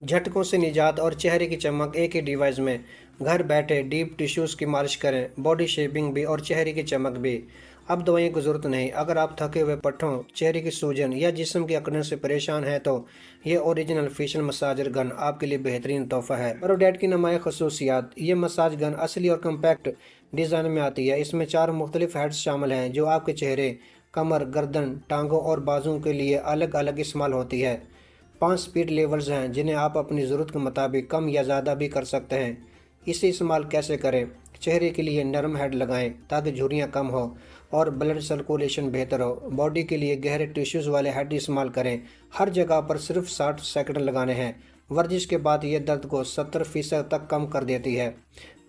झटकों से निजात और चेहरे की चमक एक ही डिवाइस में। घर बैठे डीप टिश्यूज़ की मालिश करें, बॉडी शेपिंग भी और चेहरे की चमक भी। अब दवाइयों की ज़रूरत नहीं। अगर आप थके हुए पट्टों, चेहरे की सूजन या जिस्म की अकड़न से परेशान हैं तो ये ओरिजिनल फेशियल मसाजर गन आपके लिए बेहतरीन तोहफा है। प्रोडक्ट की नुमाया खसूसियात। ये मसाज गन असली और कम्पैक्ट डिज़ाइन में आती है। इसमें 4 मुख्तलिफ हेड्स शामिल हैं जो आपके चेहरे, कमर, गर्दन, टांगों और बाजुओं के लिए अलग अलग इस्तेमाल होती है। 5 स्पीड लेवल्स हैं जिन्हें आप अपनी ज़रूरत के मुताबिक कम या ज़्यादा भी कर सकते हैं। इसे इस्तेमाल कैसे करें? चेहरे के लिए नरम हेड लगाएं ताकि झुर्रियाँ कम हो और ब्लड सर्कुलेशन बेहतर हो। बॉडी के लिए गहरे टिश्यूज़ वाले हेड इस्तेमाल करें। हर जगह पर सिर्फ 60 सेकंड लगाने हैं। वर्जिश के बाद ये दर्द को 70% तक कम कर देती है।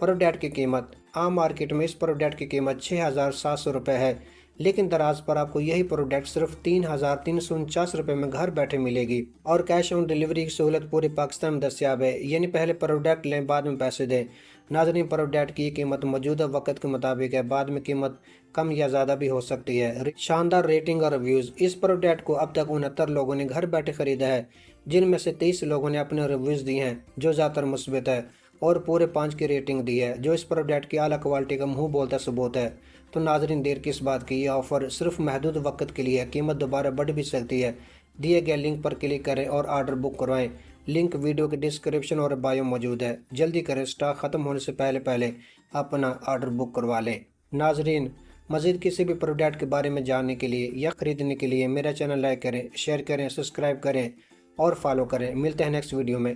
प्रोडक्ट की कीमत। आम मार्केट में इस प्रोडक्ट की कीमत 6,700 रुपये है, लेकिन दराज पर आपको यही प्रोडक्ट सिर्फ 3,349 रुपये में घर बैठे मिलेगी। और कैश ऑन डिलीवरी की सहूलत पूरे पाकिस्तान में दस्तियाब है, यानी पहले प्रोडक्ट लें बाद में पैसे दें। नाज़रीन, प्रोडक्ट की कीमत मौजूदा वक्त के मुताबिक है, बाद में कीमत कम या ज़्यादा भी हो सकती है। शानदार रेटिंग और रिव्यूज़। इस प्रोडक्ट को अब तक 69 लोगों ने घर बैठे खरीदा है, जिनमें से 23 लोगों ने अपने रिव्यूज़ दिए हैं जो ज़्यादातर मुस्बत है, और पूरे 5 की रेटिंग दी है, जो इस प्रोडक्ट की आला क्वालिटी का मुंह बोलता सबूत है। तो नाजरीन, देर किस बात की? यह ऑफ़र सिर्फ महदूद वक्त के लिए है। कीमत दोबारा बढ़ भी सकती है। दिए गए लिंक पर क्लिक करें और आर्डर बुक करवाएं। लिंक वीडियो के डिस्क्रिप्शन और बायो मौजूद है। जल्दी करें, स्टॉक ख़त्म होने से पहले पहले अपना आर्डर बुक करवा लें। नाजरीन, मज़ीद किसी भी प्रोडक्ट के बारे में जानने के लिए या ख़रीदने के लिए मेरा चैनल लाइक करें, शेयर करें, सब्सक्राइब करें और फॉलो करें। मिलते हैं नेक्स्ट वीडियो में।